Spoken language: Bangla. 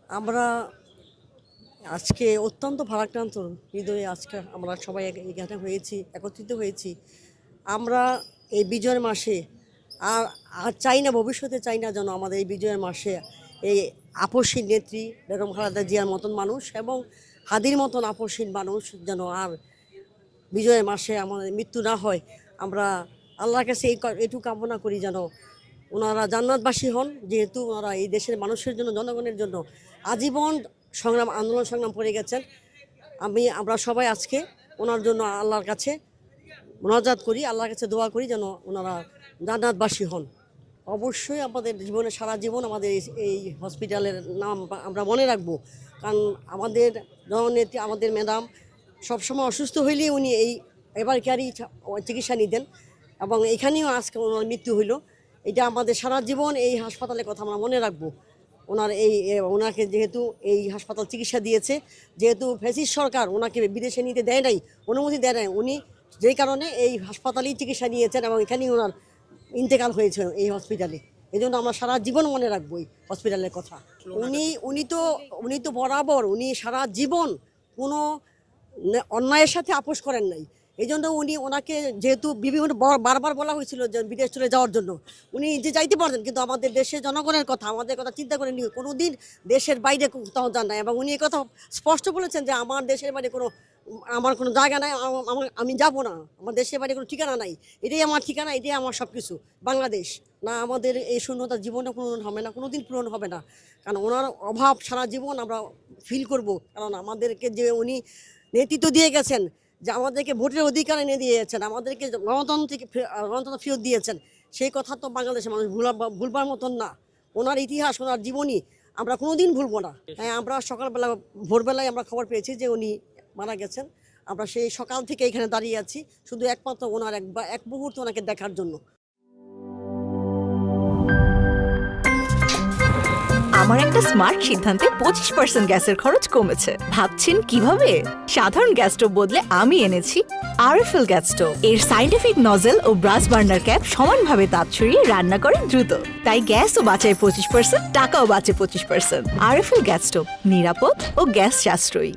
আমরা আজকে অত্যন্ত ভারাক্রান্ত হৃদয়ে আজকে আমরা সবাই এখানে হয়েছি, একত্রিত হয়েছি। আমরা এই বিজয়ের মাসে আর আর চাই না, ভবিষ্যতে চাই না যেন আমাদের এই বিজয়ের মাসে এই আপসহীন নেত্রী বেগম খালেদা জিয়ার মতন মানুষ এবং হাদির মতন আপসহীন মানুষ যেন আর বিজয়ের মাসে আমাদের মৃত্যু না হয়। আমরা আল্লাহর কাছে এটুকু কামনা করি যেন ওনারা জান্নাতবাসী হন, যেহেতু ওনারা এই দেশের মানুষের জন্য, জনগণের জন্য আজীবন আন্দোলন সংগ্রাম করে গেছেন। আমরা সবাই আজকে ওনার জন্য আল্লাহর কাছে মোনাজাত করি, আল্লাহর কাছে দোয়া করি যেন ওনারা জান্নাতবাসী হন। অবশ্যই আমাদের জীবনে সারা জীবন আমাদের এই হসপিটালের নাম আমরা মনে রাখবো, কারণ আমাদের জননেত্রী, আমাদের ম্যাডাম সবসময় অসুস্থ হইলেই উনি এবার কেয়ারই চিকিৎসা নিতেন এবং এখানেও আজকে ওনার মৃত্যু হইল। এটা আমাদের সারা জীবন এই হাসপাতালের কথা আমরা মনে রাখবো। ওনাকে যেহেতু এই হাসপাতাল চিকিৎসা দিয়েছে, যেহেতু ফ্যাসিস্ট সরকার ওনাকে বিদেশে নিতে দেয় নাই, অনুমতি দেয় নাই, উনি যেই কারণে এই হাসপাতালেই চিকিৎসা নিয়েছেন এবং এখানেই ওনার ইন্তেকাল হয়েছে এই হসপিটালে। এই জন্য আমরা সারা জীবন মনে রাখবো এই হসপিটালের কথা। উনি তো বরাবর উনি সারা জীবন কোনো অন্যায়ের সাথে আপোষ করেন নাই। এই জন্য ওনাকে যেহেতু বিভিন্ন বারবার বলা হয়েছিল যে বিদেশ চলে যাওয়ার জন্য, উনি যে যাইতে পারতেন, কিন্তু আমাদের দেশের জনগণের কথা, আমাদের কথা চিন্তা করে নিয়ে কোনো দিন দেশের বাইরে কোথাও যান না এবং উনি কথা স্পষ্ট বলেছেন যে আমার দেশের বাইরে আমার কোনো জায়গা নাই, আমি যাব না, আমার দেশের বাইরে কোনো ঠিকানা নাই, এটাই আমার ঠিকানা, এটাই আমার সব কিছু বাংলাদেশ। না, আমাদের এই শূন্যতা জীবনে পূরণ হবে না, কোনো দিন পূরণ হবে না, কারণ ওনার অভাব সারা জীবন আমরা ফিল করব। কারণ আমাদেরকে যে উনি নেতৃত্ব দিয়ে গেছেন, যে আমাদেরকে ভোটের অধিকার এনে দিয়েছেন, আমাদেরকে গণতন্ত্র ফেরত দিয়েছেন, সেই কথা তো বাংলাদেশের মানুষ ভুলবার মতন না। ওনার ইতিহাস, ওনার জীবনী আমরা কোনোদিন ভুলবো না। হ্যাঁ, আমরা সকালবেলা ভোরবেলায় আমরা খবর পেয়েছি যে উনি মারা গেছেন। আমরা সেই সকাল থেকে এখানে দাঁড়িয়ে আছি শুধু একমাত্র ওনার এক মুহূর্ত ওনাকে দেখার জন্য। আমার একটা স্মার্ট সিদ্ধান্তে 25% গ্যাসের খরচ কমেছে। ভাবছেন কিভাবে? সাধারণ গ্যাস স্টোভ বদলে আমি এনেছি আরএফএল গ্যাস স্টোভ। এর সাইন্টিফিক নজল ও ব্রাস বার্নার ক্যাপ সমানভাবে তাপ ছড়িয়ে রান্না করে দ্রুত, তাই গ্যাসও বাঁচায় 25%, টাকাও বাঁচে 25%। আরএফএল গ্যাস স্টোভ নিরাপদ ও গ্যাস সাশ্রয়ী।